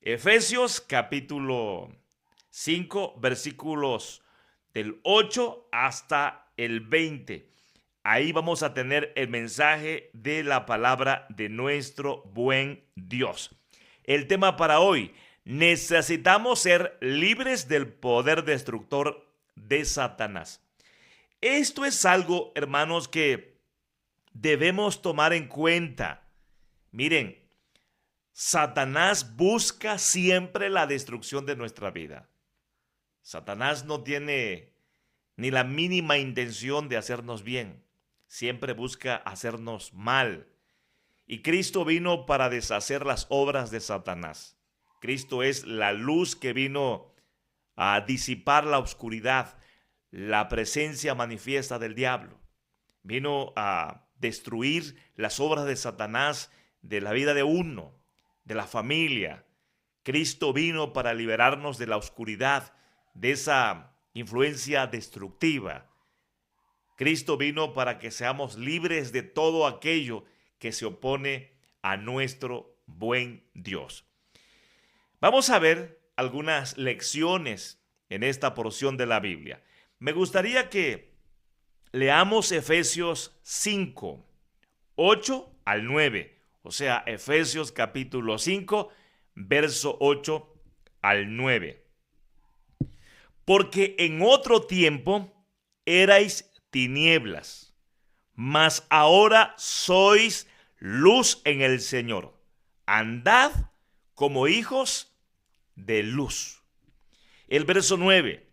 Efesios capítulo 5, versículos del 8 hasta el 20. Ahí vamos a tener el mensaje de la palabra de nuestro buen Dios. El tema para hoy: necesitamos ser libres del poder destructor de Satanás. Esto es algo, hermanos, que debemos tomar en cuenta. Miren, Satanás busca siempre la destrucción de nuestra vida. Satanás no tiene ni la mínima intención de hacernos bien. Siempre busca hacernos mal. Y Cristo vino para deshacer las obras de Satanás. Cristo es la luz que vino a disipar la oscuridad, la presencia manifiesta del diablo. Vino a destruir las obras de Satanás de la vida de uno, de la familia. Cristo vino para liberarnos de la oscuridad, de esa influencia destructiva. Cristo vino para que seamos libres de todo aquello que se opone a nuestro buen Dios. Vamos a ver algunas lecciones en esta porción de la Biblia. Me gustaría que leamos Efesios 5, 8 al 9. O sea, Efesios capítulo 5, verso 8 al 9. Porque en otro tiempo erais tinieblas, mas ahora sois luz en el Señor. Andad como hijos de luz. El verso 9.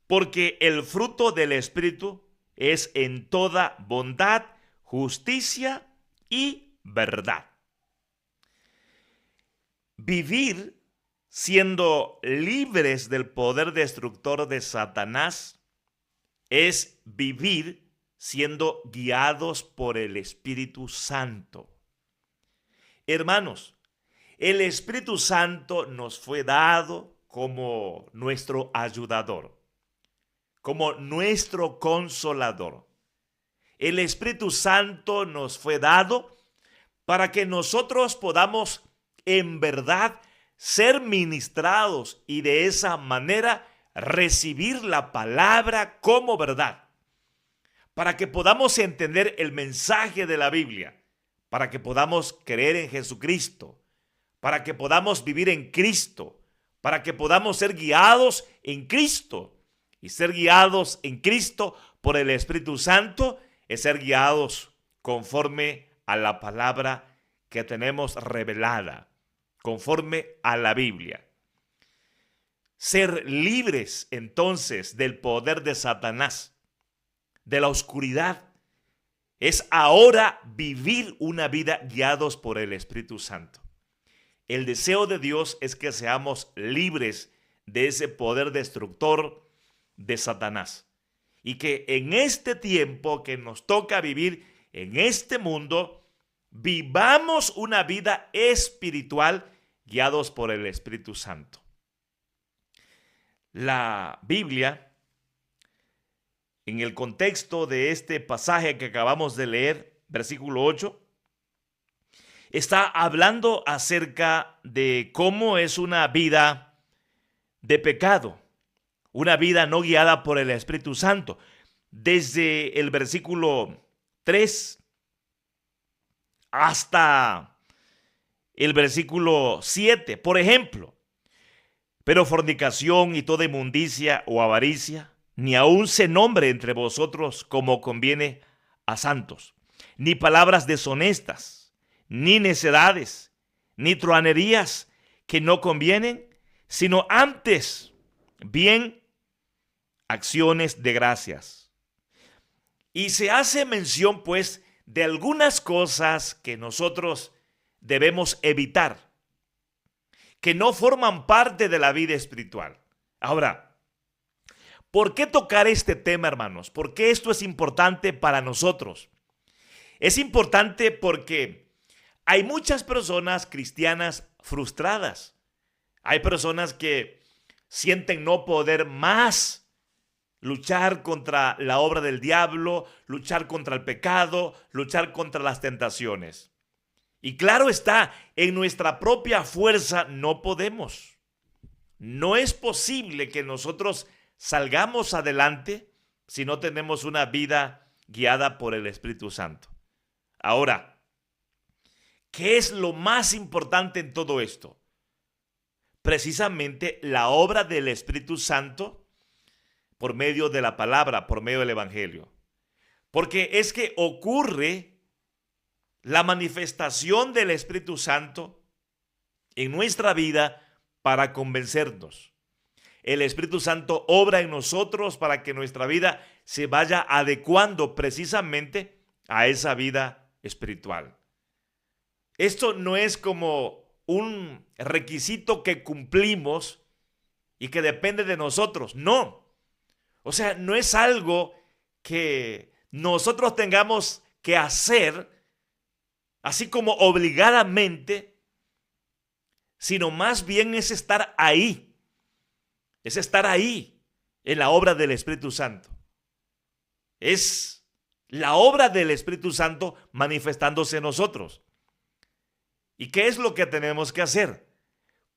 Porque el fruto del Espíritu es en toda bondad, justicia y verdad. Vivir siendo libres del poder destructor de Satanás es vivir siendo guiados por el Espíritu Santo. Hermanos, el Espíritu Santo nos fue dado como nuestro ayudador, como nuestro consolador. El Espíritu Santo nos fue dado para que nosotros podamos en verdad ser ministrados y de esa manera recibir la palabra como verdad, para que podamos entender el mensaje de la Biblia, para que podamos creer en Jesucristo, para que podamos vivir en Cristo, para que podamos ser guiados en Cristo. Y ser guiados en Cristo por el Espíritu Santo es ser guiados conforme a la palabra que tenemos revelada, conforme a la Biblia. Ser libres entonces del poder de Satanás, de la oscuridad, es ahora vivir una vida guiados por el Espíritu Santo. El deseo de Dios es que seamos libres de ese poder destructor de Satanás, y que en este tiempo que nos toca vivir en este mundo, vivamos una vida espiritual guiados por el Espíritu Santo. La Biblia, en el contexto de este pasaje que acabamos de leer, versículo 8, está hablando acerca de cómo es una vida de pecado, una vida no guiada por el Espíritu Santo. Desde el versículo 3 hasta el versículo 7, por ejemplo. Pero fornicación y toda inmundicia o avaricia, ni aun se nombre entre vosotros como conviene a santos, ni palabras deshonestas, ni necedades, ni truhanerías que no convienen, sino antes bien acciones de gracias. Y se hace mención, pues, de algunas cosas que nosotros debemos evitar, que no forman parte de la vida espiritual. Ahora, ¿por qué tocar este tema, hermanos? ¿Por qué esto es importante para nosotros? Es importante porque hay muchas personas cristianas frustradas. Hay personas que sienten no poder más luchar contra la obra del diablo, luchar contra el pecado, luchar contra las tentaciones. Y claro está, en nuestra propia fuerza no podemos. No es posible que nosotros salgamos adelante si no tenemos una vida guiada por el Espíritu Santo. Ahora, ¿qué es lo más importante en todo esto? Precisamente la obra del Espíritu Santo por medio de la palabra, por medio del Evangelio. Porque es que ocurre la manifestación del Espíritu Santo en nuestra vida para convencernos. El Espíritu Santo obra en nosotros para que nuestra vida se vaya adecuando precisamente a esa vida espiritual. Esto no es como un requisito que cumplimos y que depende de nosotros. No. O sea, no es algo que nosotros tengamos que hacer así como obligadamente, sino más bien es estar ahí. Es estar ahí en la obra del Espíritu Santo. Es la obra del Espíritu Santo manifestándose en nosotros. ¿Y qué es lo que tenemos que hacer?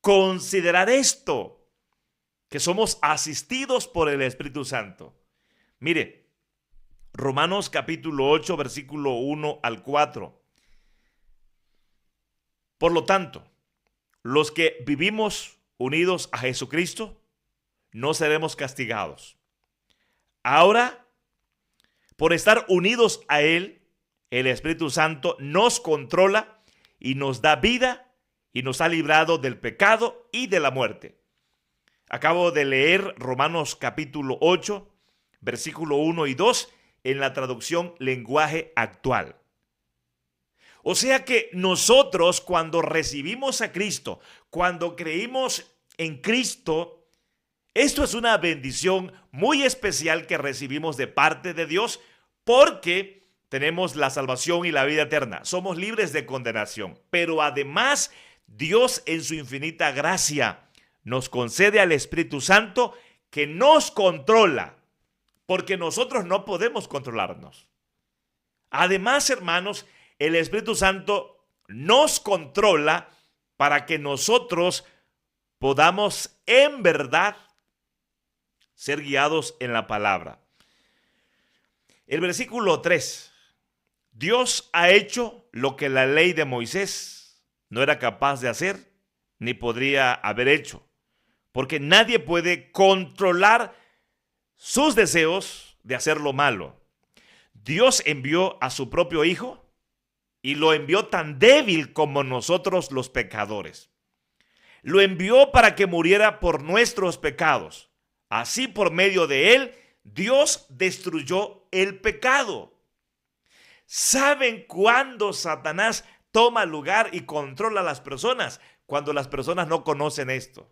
Considerar esto, que somos asistidos por el Espíritu Santo. Mire, Romanos capítulo 8, versículo 1 al 4. Por lo tanto, los que vivimos unidos a Jesucristo, no seremos castigados. Ahora, por estar unidos a Él, el Espíritu Santo nos controla y nos da vida y nos ha librado del pecado y de la muerte. Acabo de leer Romanos capítulo 8, versículo 1 y 2 en la traducción lenguaje actual. O sea que nosotros cuando recibimos a Cristo, cuando creímos en Cristo, esto es una bendición muy especial que recibimos de parte de Dios porque tenemos la salvación y la vida eterna. Somos libres de condenación. Pero además, Dios en su infinita gracia nos concede al Espíritu Santo que nos controla porque nosotros no podemos controlarnos. Además, hermanos, el Espíritu Santo nos controla para que nosotros podamos en verdad ser guiados en la palabra. El versículo 3. Dios ha hecho lo que la ley de Moisés no era capaz de hacer, ni podría haber hecho, porque nadie puede controlar sus deseos de hacer lo malo. Dios envió a su propio Hijo y lo envió tan débil como nosotros los pecadores. Lo envió para que muriera por nuestros pecados. Así, por medio de él, Dios destruyó el pecado. ¿Saben cuándo Satanás toma lugar y controla a las personas? Cuando las personas no conocen esto.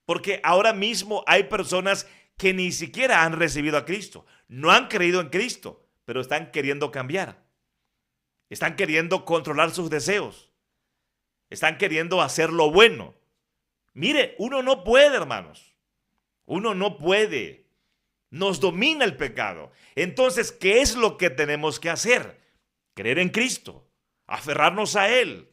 Porque ahora mismo hay personas que ni siquiera han recibido a Cristo. No han creído en Cristo, pero están queriendo cambiar. Están queriendo controlar sus deseos. Están queriendo hacer lo bueno. Mire, uno no puede, hermanos. Uno no puede. Nos domina el pecado. Entonces, ¿qué es lo que tenemos que hacer? Creer en Cristo, aferrarnos a Él,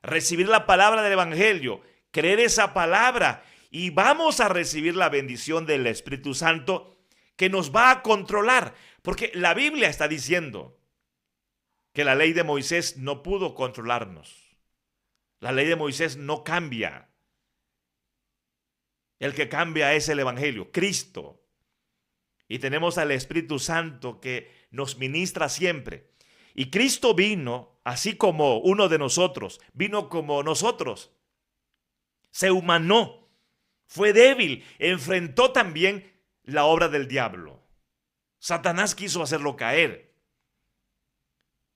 recibir la palabra del Evangelio, creer esa palabra y vamos a recibir la bendición del Espíritu Santo que nos va a controlar. Porque la Biblia está diciendo que la ley de Moisés no pudo controlarnos. La ley de Moisés no cambia. El que cambia es el Evangelio, Cristo. Y tenemos al Espíritu Santo que nos ministra siempre. Y Cristo vino, así como uno de nosotros, vino como nosotros. Se humanó, fue débil, enfrentó también la obra del diablo. Satanás quiso hacerlo caer.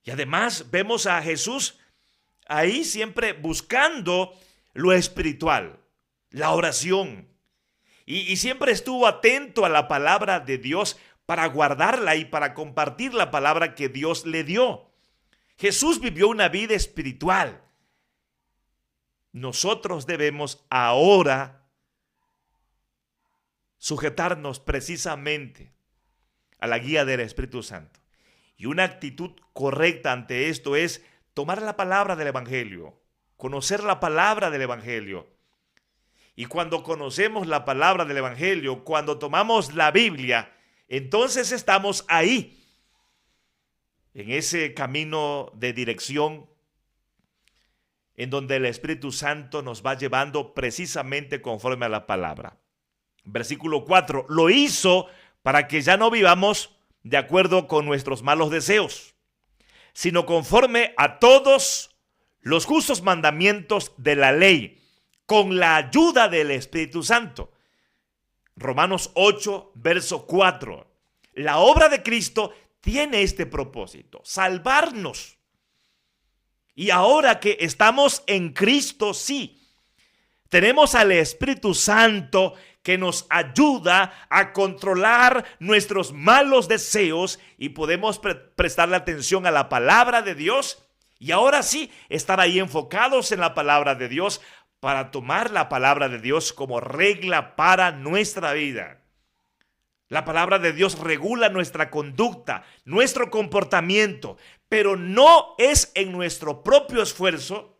Y además vemos a Jesús ahí siempre buscando lo espiritual, la oración. Y siempre estuvo atento a la palabra de Dios para guardarla y para compartir la palabra que Dios le dio. Jesús vivió una vida espiritual. Nosotros debemos ahora sujetarnos precisamente a la guía del Espíritu Santo. Y una actitud correcta ante esto es tomar la palabra del Evangelio, conocer la palabra del Evangelio. Y cuando conocemos la palabra del Evangelio, cuando tomamos la Biblia, entonces estamos ahí, en ese camino de dirección, en donde el Espíritu Santo nos va llevando precisamente conforme a la palabra. Versículo 4, lo hizo para que ya no vivamos de acuerdo con nuestros malos deseos, sino conforme a todos los justos mandamientos de la ley, con la ayuda del Espíritu Santo. Romanos 8, verso 4. La obra de Cristo tiene este propósito, salvarnos. Y ahora que estamos en Cristo, sí, tenemos al Espíritu Santo que nos ayuda a controlar nuestros malos deseos y podemos prestarle atención a la palabra de Dios y ahora sí estar ahí enfocados en la palabra de Dios para tomar la palabra de Dios como regla para nuestra vida. La palabra de Dios regula nuestra conducta, nuestro comportamiento, pero no es en nuestro propio esfuerzo,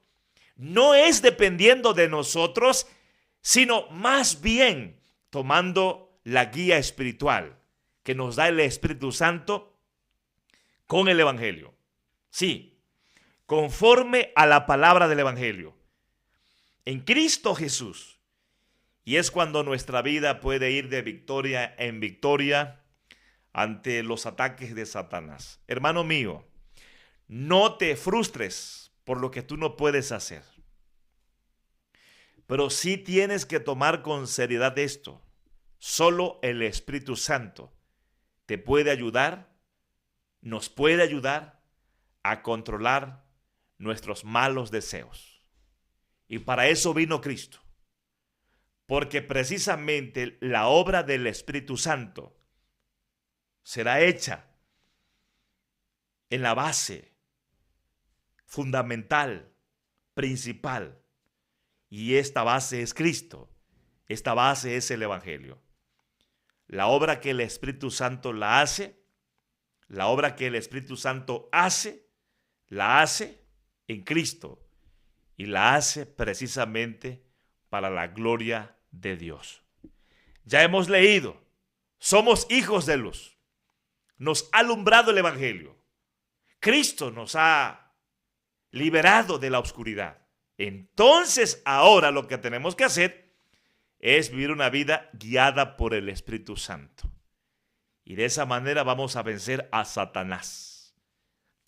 no es dependiendo de nosotros, sino más bien tomando la guía espiritual que nos da el Espíritu Santo con el Evangelio. Sí, conforme a la palabra del Evangelio. En Cristo Jesús. Y es cuando nuestra vida puede ir de victoria en victoria ante los ataques de Satanás. Hermano mío, no te frustres por lo que tú no puedes hacer. Pero sí tienes que tomar con seriedad esto. Solo el Espíritu Santo te puede ayudar, nos puede ayudar a controlar nuestros malos deseos. Y para eso vino Cristo. Porque precisamente la obra del Espíritu Santo será hecha en la base fundamental, principal. Y esta base es Cristo. Esta base es el Evangelio. La obra que el Espíritu Santo la hace la hace en Cristo. Y la hace precisamente para la gloria de Dios. Ya hemos leído, somos hijos de luz. Nos ha alumbrado el Evangelio. Cristo nos ha liberado de la oscuridad. Entonces ahora lo que tenemos que hacer es vivir una vida guiada por el Espíritu Santo. Y de esa manera vamos a vencer a Satanás.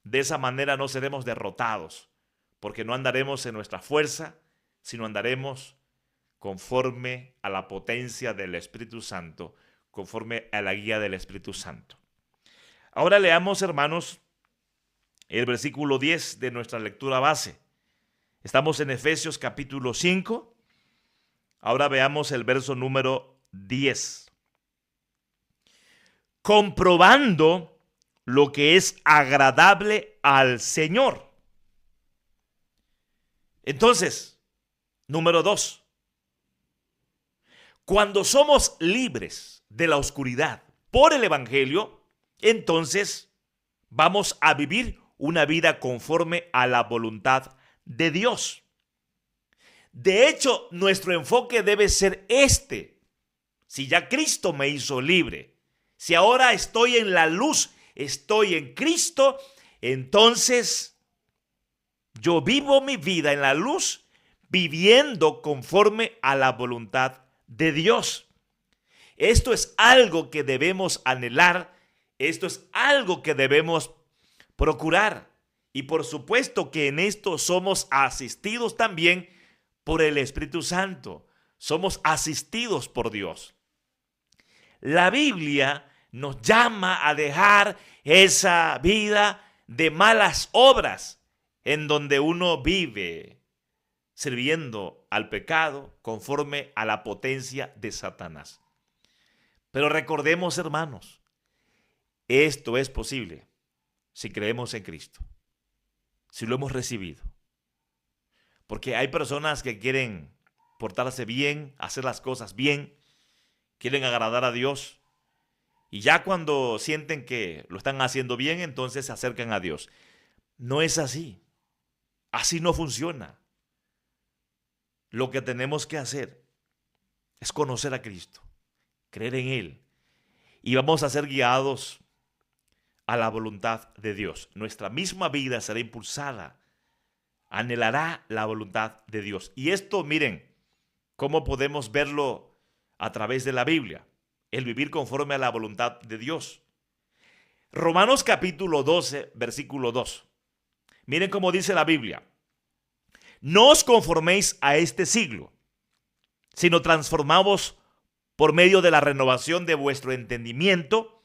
De esa manera no seremos derrotados, porque no andaremos en nuestra fuerza, sino andaremos conforme a la potencia del Espíritu Santo, conforme a la guía del Espíritu Santo. Ahora leamos, hermanos, el versículo 10 de nuestra lectura base. Estamos en Efesios capítulo 5. Ahora veamos el verso número 10. Comprobando lo que es agradable al Señor. Entonces, número 2. Cuando somos libres de la oscuridad por el Evangelio, entonces vamos a vivir una vida conforme a la voluntad de Dios. De hecho, nuestro enfoque debe ser este. Si ya Cristo me hizo libre, si ahora estoy en la luz, estoy en Cristo, entonces yo vivo mi vida en la luz, viviendo conforme a la voluntad de Dios. Esto es algo que debemos anhelar, esto es algo que debemos procurar. Y por supuesto que en esto somos asistidos también por el Espíritu Santo. Somos asistidos por Dios. La Biblia nos llama a dejar esa vida de malas obras en donde uno vive sirviendo al pecado conforme a la potencia de Satanás. Pero recordemos, hermanos, esto es posible si creemos en Cristo, si lo hemos recibido. Porque hay personas que quieren portarse bien, hacer las cosas bien, quieren agradar a Dios, y ya cuando sienten que lo están haciendo bien, entonces se acercan a Dios. No es así. Así no funciona. Lo que tenemos que hacer es conocer a Cristo, creer en Él, y vamos a ser guiados a la voluntad de Dios. Nuestra misma vida será impulsada, anhelará la voluntad de Dios. Y esto, miren, cómo podemos verlo a través de la Biblia, el vivir conforme a la voluntad de Dios. Romanos capítulo 12, versículo 2. Miren cómo dice la Biblia. No os conforméis a este siglo, sino transformaos por medio de la renovación de vuestro entendimiento,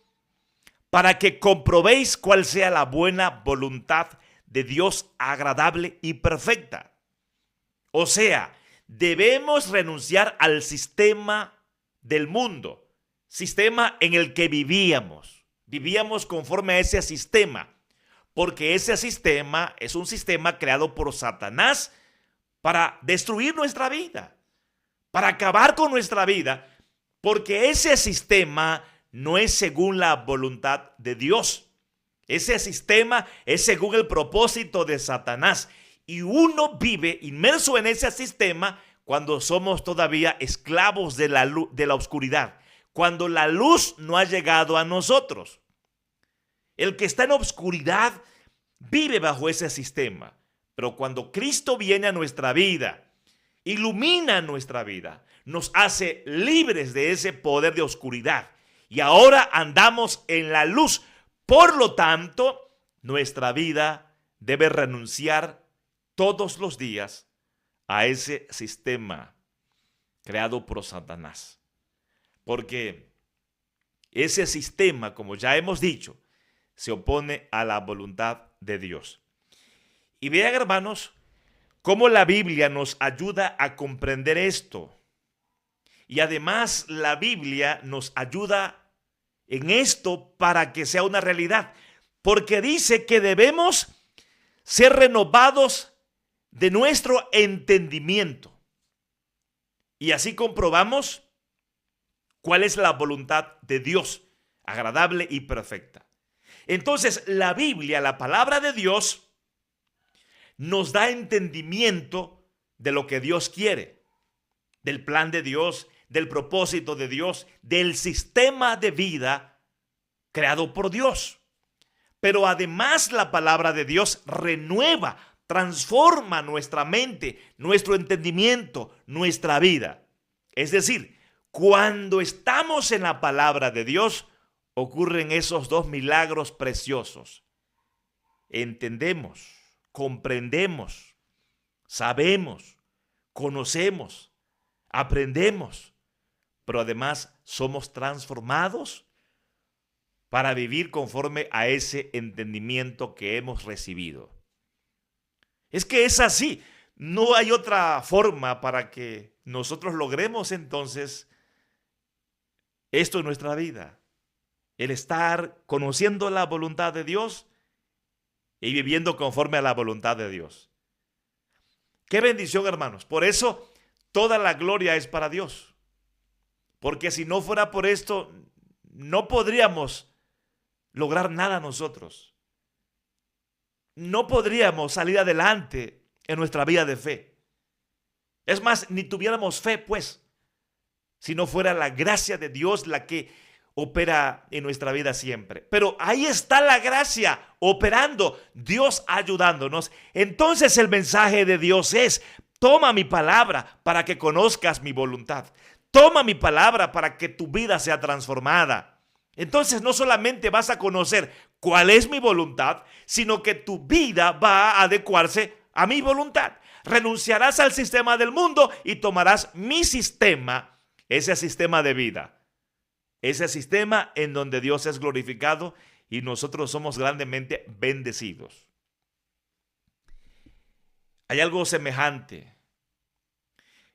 para que comprobéis cuál sea la buena voluntad de Dios agradable y perfecta. O sea, debemos renunciar al sistema del mundo, sistema en el que vivíamos. Vivíamos conforme a ese sistema, porque ese sistema es un sistema creado por Satanás para destruir nuestra vida, para acabar con nuestra vida, porque ese sistema no es según la voluntad de Dios. Ese sistema es según el propósito de Satanás. Y uno vive inmerso en ese sistema cuando somos todavía esclavos de la oscuridad, cuando la luz no ha llegado a nosotros. El que está en oscuridad vive bajo ese sistema. Pero cuando Cristo viene a nuestra vida, ilumina nuestra vida, nos hace libres de ese poder de oscuridad. Y ahora andamos en la luz. Por lo tanto, nuestra vida debe renunciar todos los días a ese sistema creado por Satanás. Porque ese sistema, como ya hemos dicho, se opone a la voluntad de Dios. Y vean, hermanos, cómo la Biblia nos ayuda a comprender esto. Y además la Biblia nos ayuda en esto para que sea una realidad. Porque dice que debemos ser renovados de nuestro entendimiento. Y así comprobamos cuál es la voluntad de Dios, agradable y perfecta. Entonces, la Biblia, la palabra de Dios, nos da entendimiento de lo que Dios quiere, del plan de Dios, del propósito de Dios, del sistema de vida creado por Dios. Pero además la palabra de Dios renueva, transforma nuestra mente, nuestro entendimiento, nuestra vida. Es decir, cuando estamos en la palabra de Dios, ocurren esos dos milagros preciosos. Entendemos, comprendemos, sabemos, conocemos, aprendemos, pero además somos transformados para vivir conforme a ese entendimiento que hemos recibido. Es que es así, no hay otra forma para que nosotros logremos entonces esto en nuestra vida. El estar conociendo la voluntad de Dios y viviendo conforme a la voluntad de Dios. Qué bendición, hermanos. Por eso toda la gloria es para Dios. Porque si no fuera por esto, no podríamos lograr nada nosotros. No podríamos salir adelante en nuestra vida de fe. Es más, ni tuviéramos fe, pues, si no fuera la gracia de Dios la que opera en nuestra vida siempre. Pero ahí está la gracia operando, Dios ayudándonos. Entonces el mensaje de Dios es: toma mi palabra para que conozcas mi voluntad. Toma mi palabra para que tu vida sea transformada. Entonces no solamente vas a conocer cuál es mi voluntad, sino que tu vida va a adecuarse a mi voluntad. Renunciarás al sistema del mundo y tomarás mi sistema, ese sistema de vida. Ese sistema en donde Dios es glorificado y nosotros somos grandemente bendecidos. Hay algo semejante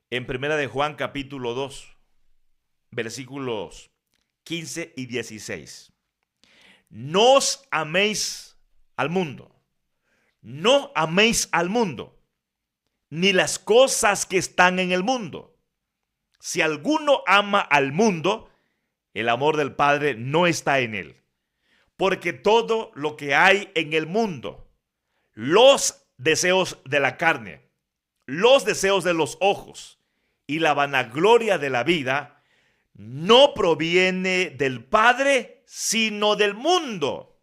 en 1 de Juan capítulo 2, versículos 15 y 16. No os améis al mundo, no améis al mundo, ni las cosas que están en el mundo. Si alguno ama al mundo, el amor del Padre no está en él. Porque todo lo que hay en el mundo, los deseos de la carne, los deseos de los ojos y la vanagloria de la vida no proviene del Padre, sino del mundo.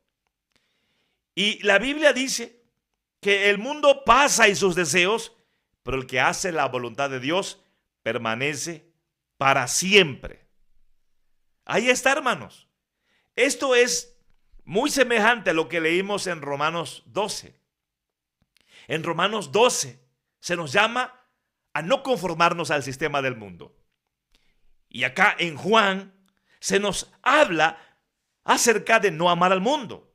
Y la Biblia dice que el mundo pasa y sus deseos, pero el que hace la voluntad de Dios permanece para siempre. Ahí está, hermanos. Esto es muy semejante a lo que leímos en Romanos 12. En Romanos 12 se nos llama a no conformarnos al sistema del mundo. Y acá en Juan se nos habla acerca de no amar al mundo.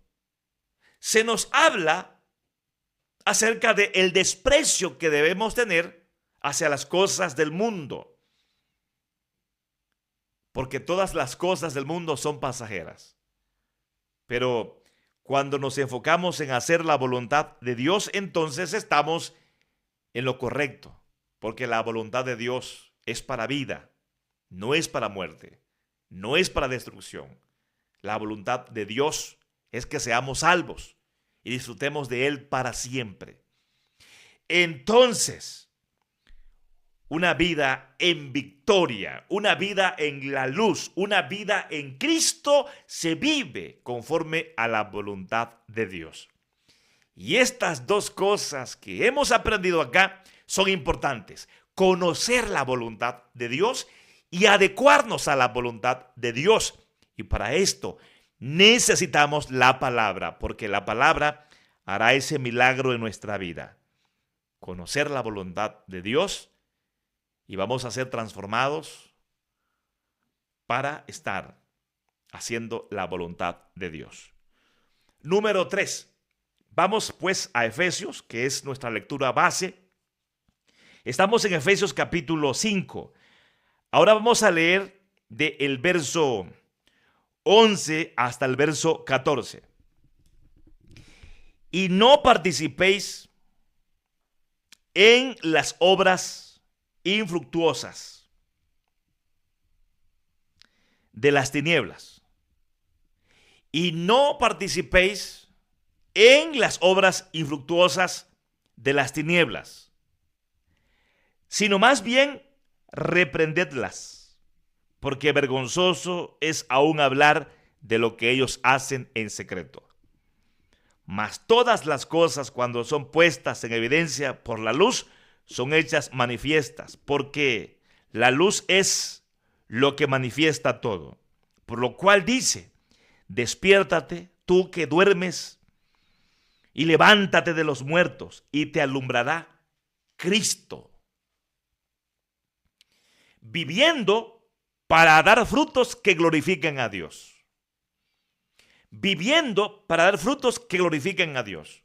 Se nos habla acerca del desprecio que debemos tener hacia las cosas del mundo. Porque todas las cosas del mundo son pasajeras. Pero cuando nos enfocamos en hacer la voluntad de Dios, entonces estamos en lo correcto. Porque la voluntad de Dios es para vida, no es para muerte, no es para destrucción. La voluntad de Dios es que seamos salvos y disfrutemos de Él para siempre. Entonces, una vida en victoria, una vida en la luz, una vida en Cristo se vive conforme a la voluntad de Dios. Y estas dos cosas que hemos aprendido acá son importantes. Conocer la voluntad de Dios y adecuarnos a la voluntad de Dios. Y para esto necesitamos la palabra, porque la palabra hará ese milagro en nuestra vida. Conocer la voluntad de Dios y vamos a ser transformados para estar haciendo la voluntad de Dios. Número 3. Vamos pues a Efesios, que es nuestra lectura base. Estamos en Efesios capítulo 5. Ahora vamos a leer del verso 11 hasta el verso 14. Y no participéis en las obras infructuosas de las tinieblas. Y no participéis en las obras infructuosas de las tinieblas, sino más bien reprendedlas, porque vergonzoso es aún hablar de lo que ellos hacen en secreto. Mas todas las cosas, cuando son puestas en evidencia por la luz, son hechas manifiestas, porque la luz es lo que manifiesta todo. Por lo cual dice: despiértate, tú que duermes, y levántate de los muertos, y te alumbrará Cristo. Viviendo para dar frutos que glorifiquen a Dios. Viviendo para dar frutos que glorifiquen a Dios.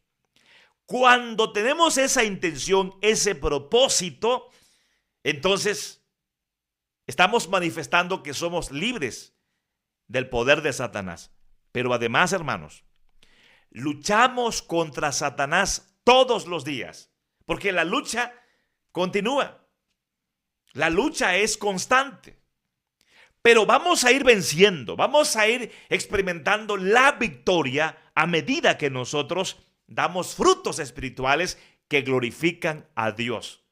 Cuando tenemos esa intención, ese propósito, entonces estamos manifestando que somos libres del poder de Satanás. Pero además, hermanos, luchamos contra Satanás todos los días, porque la lucha continúa. La lucha es constante. Pero vamos a ir venciendo, vamos a ir experimentando la victoria a medida que nosotros damos frutos espirituales que glorifican a Dios.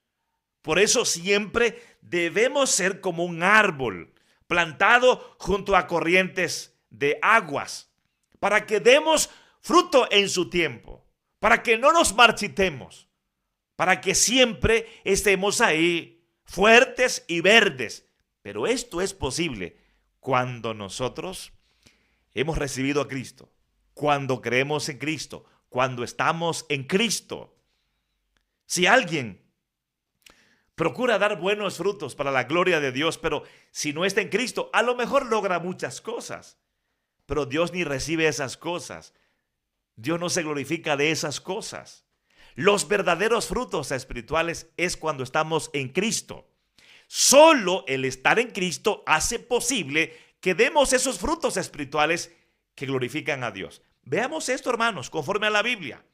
Por eso siempre debemos ser como un árbol plantado junto a corrientes de aguas, para que demos fruto en su tiempo, para que no nos marchitemos, para que siempre estemos ahí fuertes y verdes. Pero esto es posible cuando nosotros hemos recibido a Cristo, cuando creemos en Cristo, cuando estamos en Cristo. Si alguien procura dar buenos frutos para la gloria de Dios, pero si no está en Cristo, a lo mejor logra muchas cosas, pero Dios ni recibe esas cosas. Dios no se glorifica de esas cosas. Los verdaderos frutos espirituales es cuando estamos en Cristo. Solo el estar en Cristo hace posible que demos esos frutos espirituales que glorifican a Dios. Veamos esto, hermanos, conforme a la Biblia.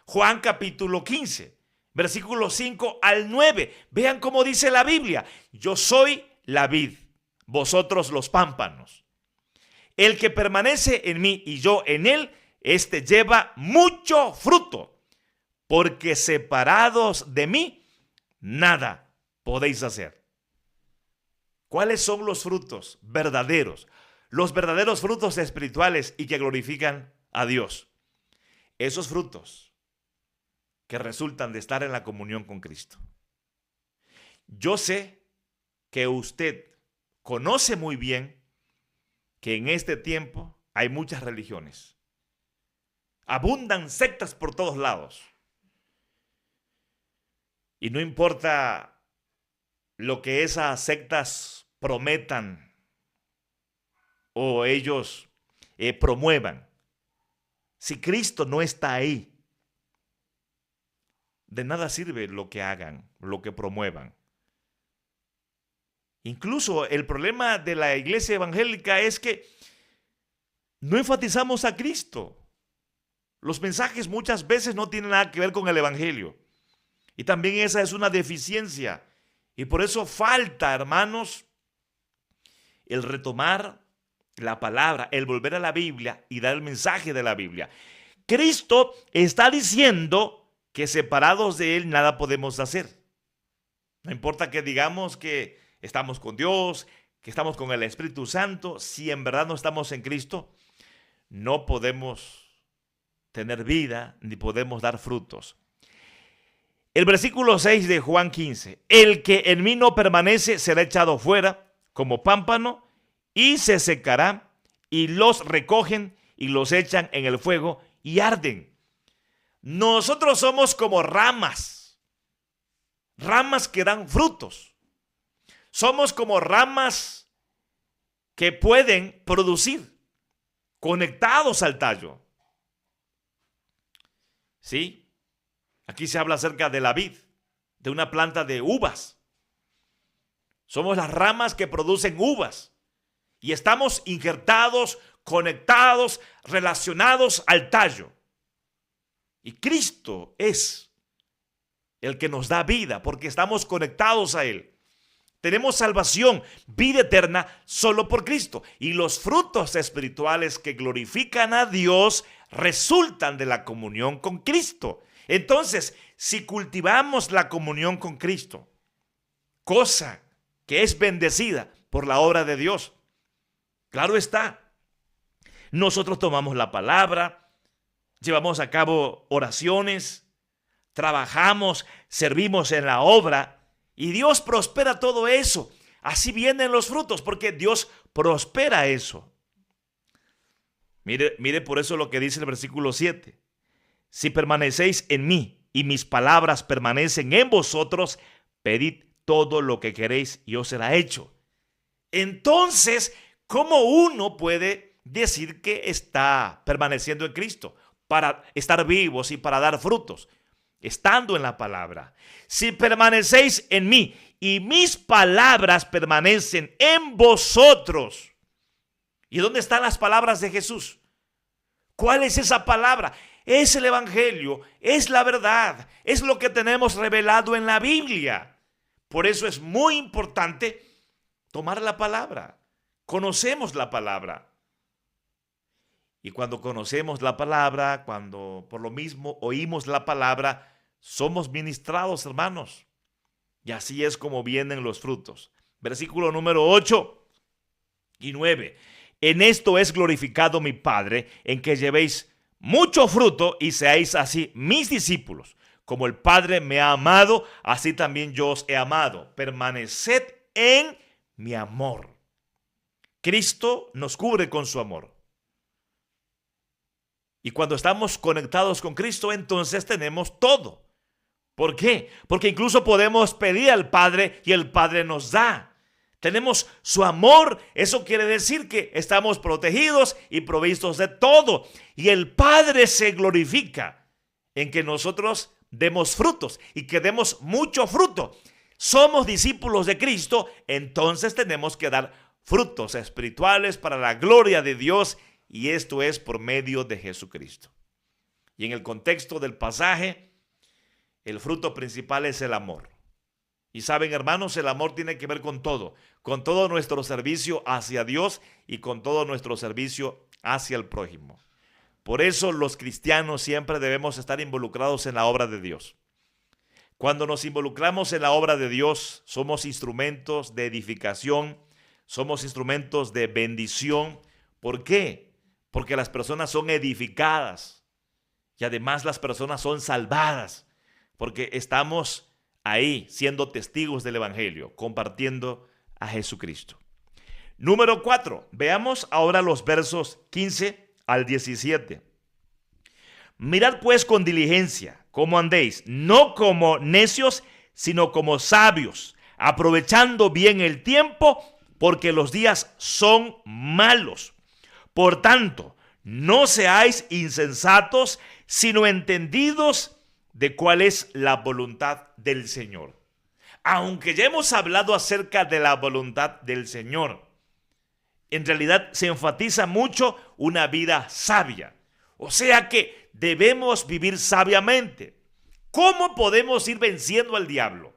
Juan capítulo 15, versículos 5 al 9. Vean cómo dice la Biblia: yo soy la vid, vosotros los pámpanos. El que permanece en mí y yo en él, este lleva mucho fruto, porque separados de mí, nada podéis hacer. ¿Cuáles son los frutos verdaderos? Los verdaderos frutos espirituales y que glorifican a Dios. Esos frutos que resultan de estar en la comunión con Cristo. Yo sé que usted conoce muy bien que en este tiempo hay muchas religiones. Abundan sectas por todos lados. Y no importa lo que esas sectas prometan o ellos promuevan. Si Cristo no está ahí, de nada sirve lo que hagan, lo que promuevan. Incluso el problema de la iglesia evangélica es que no enfatizamos a Cristo. Los mensajes muchas veces no tienen nada que ver con el evangelio. Y también esa es una deficiencia. Y por eso falta, hermanos, el retomar la palabra, el volver a la Biblia y dar el mensaje de la Biblia. Cristo está diciendo que separados de Él nada podemos hacer. No importa que digamos que estamos con Dios, que estamos con el Espíritu Santo, si en verdad no estamos en Cristo, no podemos tener vida ni podemos dar frutos. El versículo 6 de Juan 15, el que en mí no permanece será echado fuera como pámpano y se secará, y los recogen y los echan en el fuego y arden. Nosotros somos como ramas que dan frutos. Somos como ramas que pueden producir, conectados al tallo. ¿Sí? Aquí se habla acerca de la vid, de una planta de uvas. Somos las ramas que producen uvas. Y estamos injertados, conectados, relacionados al tallo. Y Cristo es el que nos da vida porque estamos conectados a Él. Tenemos salvación, vida eterna solo por Cristo. Y los frutos espirituales que glorifican a Dios resultan de la comunión con Cristo. Entonces, si cultivamos la comunión con Cristo, cosa que es bendecida por la obra de Dios, claro está, nosotros tomamos la palabra, llevamos a cabo oraciones, trabajamos, servimos en la obra y Dios prospera todo eso. Así vienen los frutos porque Dios prospera eso. Mire por eso lo que dice el versículo 7. Si permanecéis en mí y mis palabras permanecen en vosotros, pedid todo lo que queréis y os será hecho. Entonces, ¿cómo uno puede decir que está permaneciendo en Cristo? Para estar vivos y para dar frutos, estando en la palabra. Si permanecéis en mí y mis palabras permanecen en vosotros. ¿Y dónde están las palabras de Jesús? ¿Cuál es esa palabra? Es el evangelio, es la verdad, es lo que tenemos revelado en la Biblia. Por eso es muy importante tomar la palabra. Conocemos la palabra. Y cuando conocemos la palabra, cuando por lo mismo oímos la palabra, somos ministrados, hermanos. Y así es como vienen los frutos. Versículo número 8 y 9. En esto es glorificado mi Padre, en que llevéis mucho fruto y seáis así mis discípulos. Como el Padre me ha amado, así también yo os he amado. Permaneced en mi amor. Cristo nos cubre con su amor. Y cuando estamos conectados con Cristo, entonces tenemos todo. ¿Por qué? Porque incluso podemos pedir al Padre y el Padre nos da. Tenemos su amor. Eso quiere decir que estamos protegidos y provistos de todo. Y el Padre se glorifica en que nosotros demos frutos y que demos mucho fruto. Somos discípulos de Cristo, entonces tenemos que dar frutos espirituales para la gloria de Dios, y esto es por medio de Jesucristo. Y en el contexto del pasaje, el fruto principal es el amor. Y saben, hermanos, el amor tiene que ver con todo nuestro servicio hacia Dios y con todo nuestro servicio hacia el prójimo. Por eso los cristianos siempre debemos estar involucrados en la obra de Dios. Cuando nos involucramos en la obra de Dios, somos instrumentos de edificación, somos instrumentos de bendición. ¿Por qué? Porque las personas son edificadas y además las personas son salvadas, porque estamos ahí siendo testigos del Evangelio, compartiendo a Jesucristo. Número 4, veamos ahora los versos 15 al 17. Mirad pues con diligencia cómo andéis, no como necios, sino como sabios, aprovechando bien el tiempo, porque los días son malos. Por tanto, no seáis insensatos, sino entendidos de cuál es la voluntad del Señor. Aunque ya hemos hablado acerca de la voluntad del Señor, en realidad se enfatiza mucho una vida sabia. O sea que debemos vivir sabiamente. ¿Cómo podemos ir venciendo al diablo?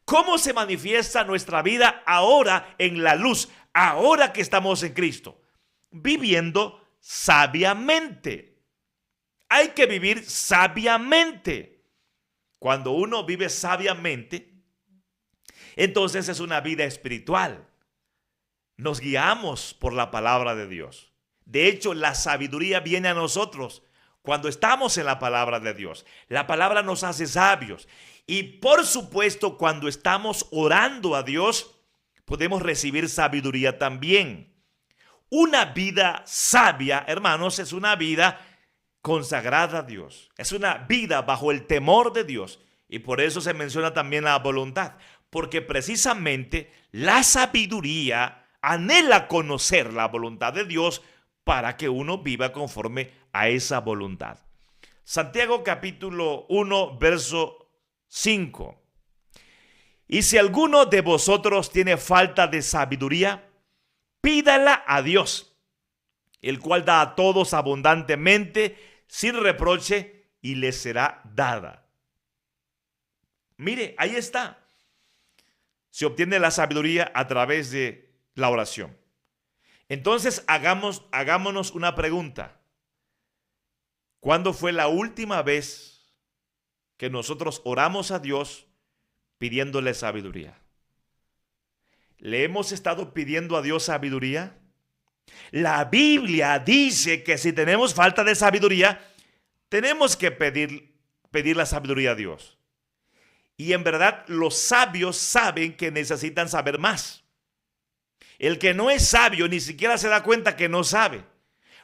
¿Cómo se manifiesta nuestra vida ahora en la luz, ahora que estamos en Cristo? Viviendo sabiamente. Hay que vivir sabiamente. Cuando uno vive sabiamente, entonces es una vida espiritual. Nos guiamos por la palabra de Dios. De hecho, la sabiduría viene a nosotros cuando estamos en la palabra de Dios. La palabra nos hace sabios. Y por supuesto, cuando estamos orando a Dios, podemos recibir sabiduría también. Una vida sabia, hermanos, es una vida consagrada a Dios. Es una vida bajo el temor de Dios. Y por eso se menciona también la voluntad. Porque precisamente la sabiduría anhela conocer la voluntad de Dios para que uno viva conforme a esa voluntad. Santiago capítulo 1, verso 5. Y si alguno de vosotros tiene falta de sabiduría, pídala a Dios, el cual da a todos abundantemente, sin reproche, y le será dada. Mire, ahí está. Se obtiene la sabiduría a través de la oración. Entonces hagámonos una pregunta. ¿Cuándo fue la última vez que nosotros oramos a Dios pidiéndole sabiduría? ¿Le hemos estado pidiendo a Dios sabiduría? La Biblia dice que si tenemos falta de sabiduría, tenemos que pedir la sabiduría a Dios. Y en verdad los sabios saben que necesitan saber más. El que no es sabio ni siquiera se da cuenta que no sabe.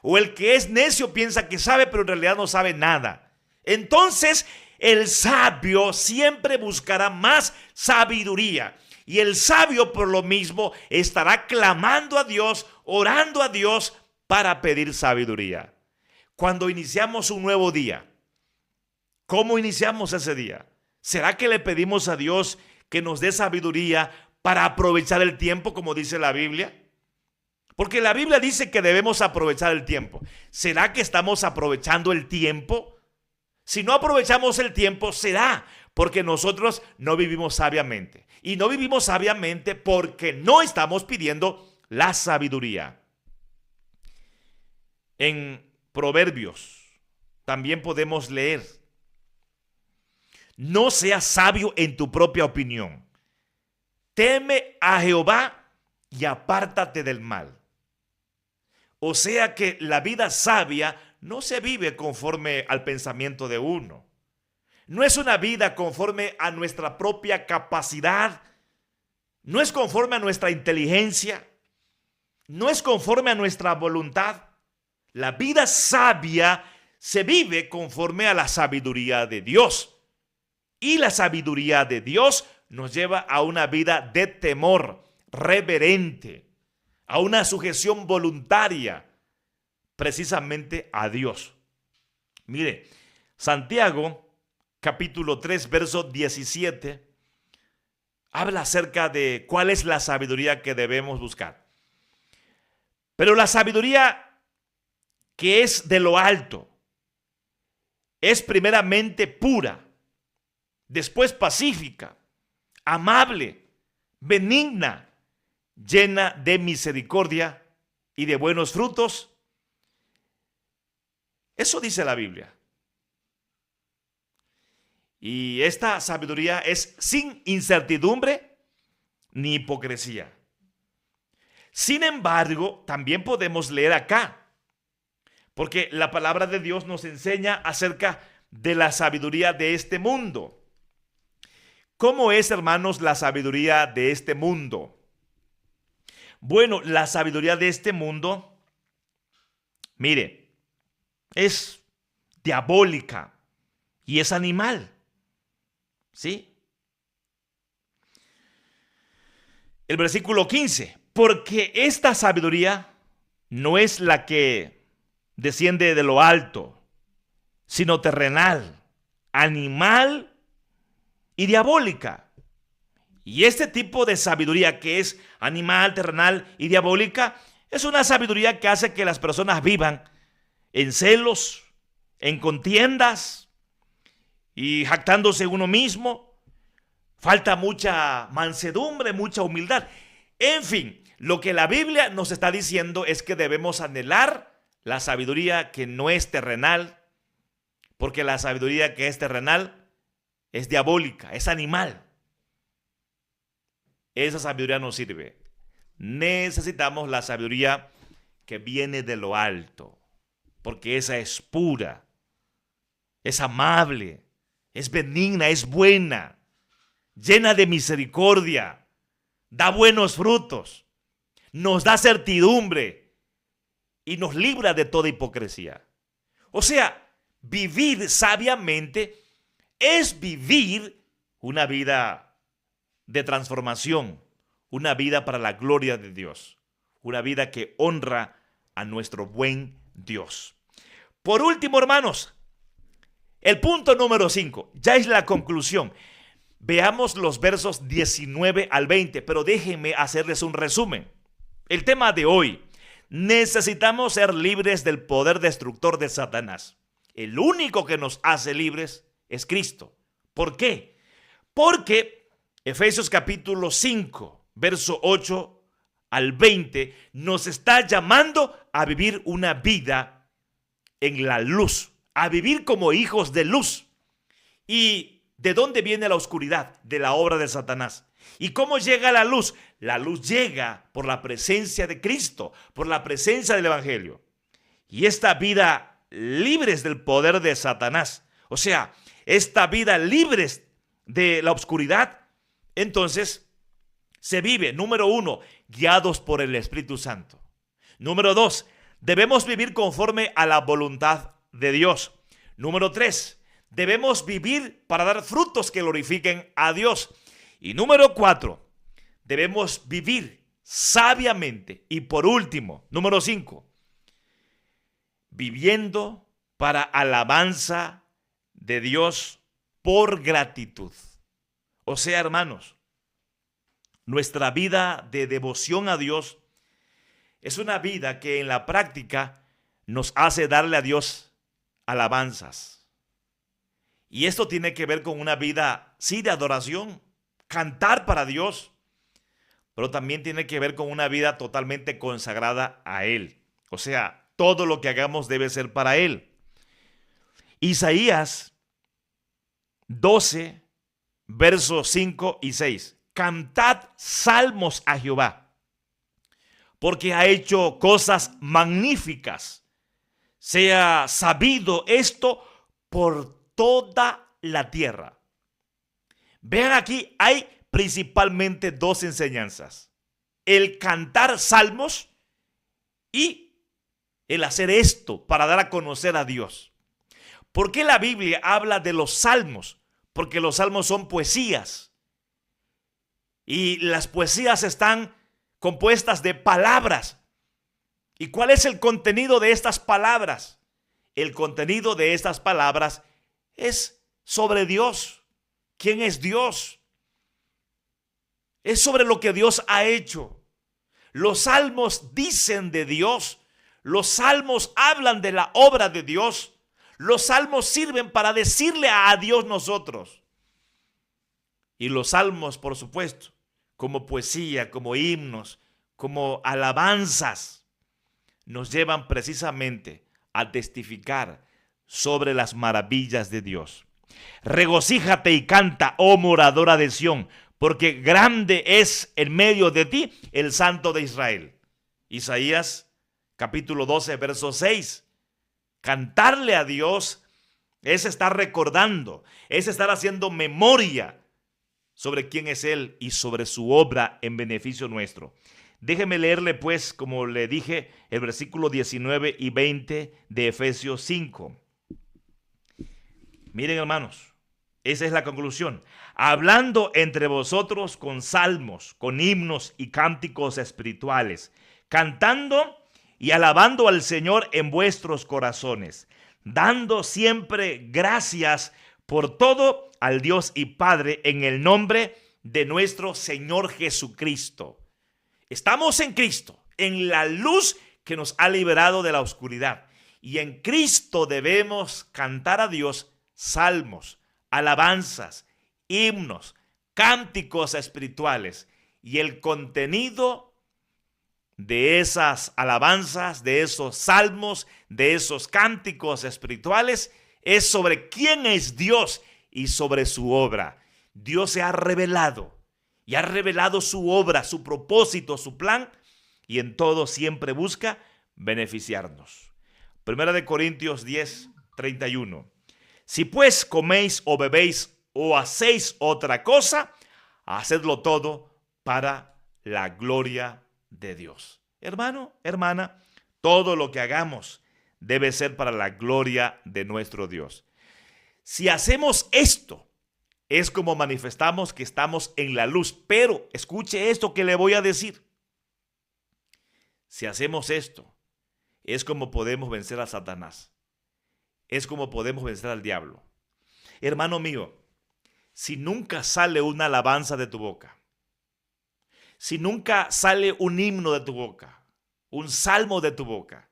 O el que es necio piensa que sabe, pero en realidad no sabe nada. Entonces, el sabio siempre buscará más sabiduría. Y el sabio, por lo mismo, estará clamando a Dios, orando a Dios para pedir sabiduría. Cuando iniciamos un nuevo día, ¿cómo iniciamos ese día? ¿Será que le pedimos a Dios que nos dé sabiduría para aprovechar el tiempo, como dice la Biblia? Porque la Biblia dice que debemos aprovechar el tiempo. ¿Será que estamos aprovechando el tiempo? Si no aprovechamos el tiempo, será porque nosotros no vivimos sabiamente. Y no vivimos sabiamente porque no estamos pidiendo la sabiduría. En Proverbios también podemos leer: no seas sabio en tu propia opinión. Teme a Jehová y apártate del mal. O sea que la vida sabia no se vive conforme al pensamiento de uno. No es una vida conforme a nuestra propia capacidad. No es conforme a nuestra inteligencia. No es conforme a nuestra voluntad. La vida sabia se vive conforme a la sabiduría de Dios. Y la sabiduría de Dios nos lleva a una vida de temor reverente, a una sujeción voluntaria, precisamente a Dios. Mire, Santiago, capítulo 3, verso 17, habla acerca de cuál es la sabiduría que debemos buscar. Pero la sabiduría que es de lo alto es primeramente pura, después pacífica, amable, benigna, llena de misericordia y de buenos frutos, Eso dice la Biblia. Y esta sabiduría es sin incertidumbre ni hipocresía. Sin embargo, también podemos leer acá, porque la palabra de Dios nos enseña acerca de la sabiduría de este mundo. ¿Cómo es, hermanos, la sabiduría de este mundo? Bueno, la sabiduría de este mundo, mire, es diabólica y es animal. ¿Sí? El versículo 15. Porque esta sabiduría no es la que desciende de lo alto, sino terrenal, animal y diabólica. Y este tipo de sabiduría que es animal, terrenal y diabólica es una sabiduría que hace que las personas vivan en celos, en contiendas y jactándose uno mismo. Falta mucha mansedumbre, mucha humildad. En fin, lo que la Biblia nos está diciendo es que debemos anhelar la sabiduría que no es terrenal, porque la sabiduría que es terrenal es diabólica, es animal. Esa sabiduría no sirve. Necesitamos la sabiduría que viene de lo alto, porque esa es pura, es amable, es benigna, es buena, llena de misericordia, da buenos frutos, nos da certidumbre y nos libra de toda hipocresía. O sea, vivir sabiamente es vivir una vida de transformación, una vida para la gloria de Dios, una vida que honra a nuestro buen Dios. Por último, hermanos, el punto número 5, ya es la conclusión. Veamos los versos 19 al 20, pero déjenme hacerles un resumen. El tema de hoy: necesitamos ser libres del poder destructor de Satanás. El único que nos hace libres es Cristo. ¿Por qué? Porque Efesios capítulo 5, verso 8 al 20, nos está llamando a vivir una vida en la luz, a vivir como hijos de luz. ¿Y de dónde viene la oscuridad? De la obra de Satanás. ¿Y cómo llega la luz? La luz llega por la presencia de Cristo, por la presencia del Evangelio. Y esta vida libres del poder de Satanás, o sea, esta vida libres de la oscuridad, entonces se vive, número 1, guiados por el Espíritu Santo. Número 2, debemos vivir conforme a la voluntad de Dios. Número 3, debemos vivir para dar frutos que glorifiquen a Dios. Y número 4, debemos vivir sabiamente. Y por último, número 5, viviendo para alabanza de Dios por gratitud. O sea, hermanos, nuestra vida de devoción a Dios es una vida que en la práctica nos hace darle a Dios alabanzas. Y esto tiene que ver con una vida, sí, de adoración, cantar para Dios, pero también tiene que ver con una vida totalmente consagrada a Él. O sea, todo lo que hagamos debe ser para Él. Isaías 12, versos 5 y 6. Cantad salmos a Jehová, porque ha hecho cosas magníficas. Sea sabido esto por toda la tierra. Vean, aquí hay principalmente dos enseñanzas: el cantar salmos y el hacer esto para dar a conocer a Dios. ¿Por qué la Biblia habla de los salmos? Porque los salmos son poesías. Y las poesías están compuestas de palabras. ¿Y cuál es el contenido de estas palabras? El contenido de estas palabras es sobre Dios. ¿Quién es Dios? Es sobre lo que Dios ha hecho. Los salmos dicen de Dios. Los salmos hablan de la obra de Dios. Los salmos sirven para decirle a Dios nosotros. Y los salmos, por supuesto, como poesía, como himnos, como alabanzas, nos llevan precisamente a testificar sobre las maravillas de Dios. Regocíjate y canta, oh moradora de Sión, porque grande es en medio de ti el Santo de Israel. Isaías capítulo 12, verso 6. Cantarle a Dios es estar recordando, es estar haciendo memoria sobre quién es Él y sobre su obra en beneficio nuestro. Déjeme leerle pues, como le dije, el versículo 19 y 20 de Efesios 5. Miren, hermanos, esa es la conclusión. Hablando entre vosotros con salmos, con himnos y cánticos espirituales, cantando y alabando al Señor en vuestros corazones, dando siempre gracias por todo al Dios y Padre en el nombre de nuestro Señor Jesucristo. Estamos en Cristo, en la luz que nos ha liberado de la oscuridad. Y en Cristo debemos cantar a Dios salmos, alabanzas, himnos, cánticos espirituales. Y el contenido de esas alabanzas, de esos salmos, de esos cánticos espirituales es sobre quién es Dios y sobre su obra. Dios se ha revelado y ha revelado su obra, su propósito, su plan, y en todo siempre busca beneficiarnos. Primera de Corintios 10, 31. Si pues coméis o bebéis o hacéis otra cosa, hacedlo todo para la gloria de Dios. Hermano, hermana, todo lo que hagamos debe ser para la gloria de nuestro Dios. Si hacemos esto, es como manifestamos que estamos en la luz. Pero escuche esto que le voy a decir. Si hacemos esto, es como podemos vencer a Satanás. Es como podemos vencer al diablo. Hermano mío, si nunca sale una alabanza de tu boca, si nunca sale un himno de tu boca, un salmo de tu boca,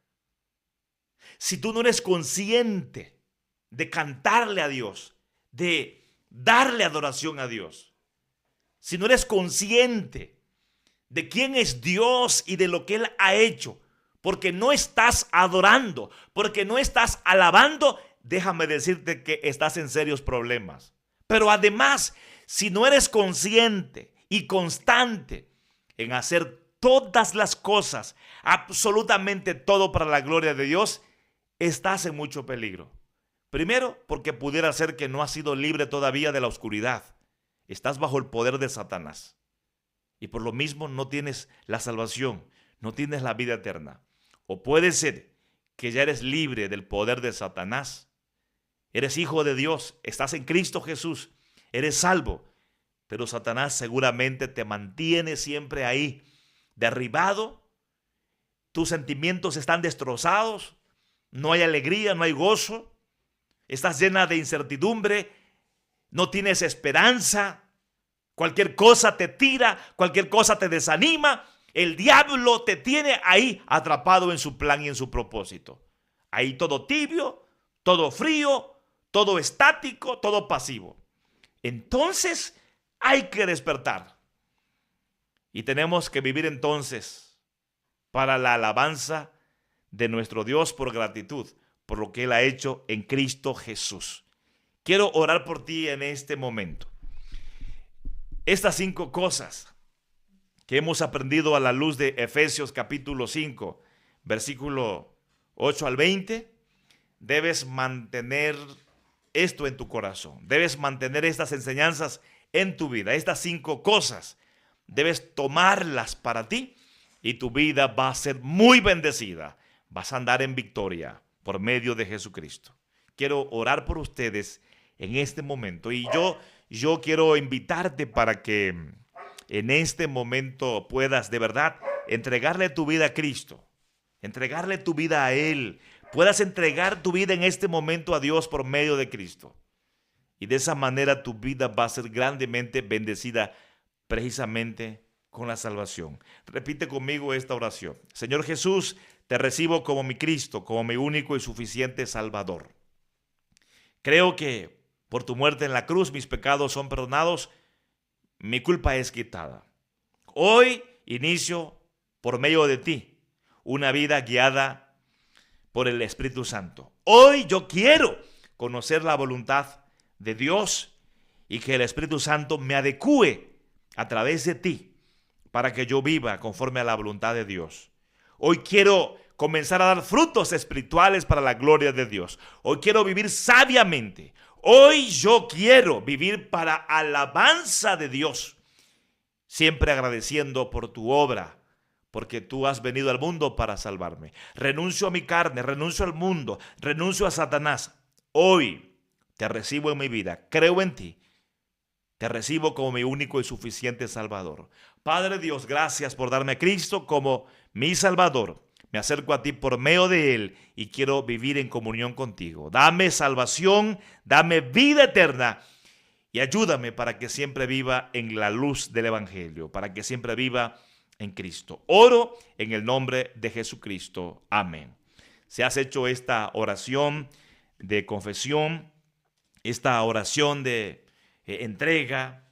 si tú no eres consciente de cantarle a Dios, de darle adoración a Dios, si no eres consciente de quién es Dios y de lo que Él ha hecho, porque no estás adorando, porque no estás alabando, déjame decirte que estás en serios problemas. Pero además, si no eres consciente y constante en hacer todas las cosas, absolutamente todo para la gloria de Dios, estás en mucho peligro. Primero, porque pudiera ser que no has sido libre todavía de la oscuridad. Estás bajo el poder de Satanás. Y por lo mismo no tienes la salvación, no tienes la vida eterna. O puede ser que ya eres libre del poder de Satanás. Eres hijo de Dios, estás en Cristo Jesús, eres salvo. Pero Satanás seguramente te mantiene siempre ahí, derribado. Tus sentimientos están destrozados, no hay alegría, no hay gozo. Estás llena de incertidumbre, no tienes esperanza, cualquier cosa te tira, cualquier cosa te desanima. El diablo te tiene ahí atrapado en su plan y en su propósito. Ahí todo tibio, todo frío, todo estático, todo pasivo. Entonces hay que despertar. Y tenemos que vivir entonces para la alabanza de nuestro Dios por gratitud, por lo que Él ha hecho en Cristo Jesús. Quiero orar por ti en este momento. Estas 5 cosas que hemos aprendido a la luz de Efesios capítulo 5, versículo 8 al 20, debes mantener esto en tu corazón. Debes mantener estas enseñanzas en tu vida. Estas 5 cosas debes tomarlas para ti y tu vida va a ser muy bendecida. Vas a andar en victoria por medio de Jesucristo. Quiero orar por ustedes en este momento y yo quiero invitarte para que en este momento puedas de verdad entregarle tu vida a Cristo, entregarle tu vida a Él, puedas entregar tu vida en este momento a Dios por medio de Cristo. Y de esa manera tu vida va a ser grandemente bendecida precisamente con la salvación. Repite conmigo esta oración. Señor Jesús, te recibo como mi Cristo, como mi único y suficiente Salvador. Creo que por tu muerte en la cruz mis pecados son perdonados, mi culpa es quitada. Hoy inicio por medio de ti una vida guiada por el Espíritu Santo. Hoy yo quiero conocer la voluntad de Dios y que el Espíritu Santo me adecúe a través de ti para que yo viva conforme a la voluntad de Dios. Hoy quiero comenzar a dar frutos espirituales para la gloria de Dios. Hoy quiero vivir sabiamente. Hoy yo quiero vivir para alabanza de Dios, siempre agradeciendo por tu obra, porque tú has venido al mundo para salvarme. Renuncio a mi carne, renuncio al mundo, renuncio a Satanás. Hoy te recibo en mi vida, creo en ti, te recibo como mi único y suficiente Salvador. Padre Dios, gracias por darme a Cristo como mi Salvador. Me acerco a ti por medio de Él y quiero vivir en comunión contigo. Dame salvación, dame vida eterna y ayúdame para que siempre viva en la luz del Evangelio, para que siempre viva en Cristo. Oro en el nombre de Jesucristo. Amén. Si has hecho esta oración de confesión, esta oración de entrega,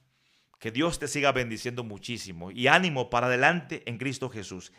que Dios te siga bendiciendo muchísimo y ánimo para adelante en Cristo Jesús.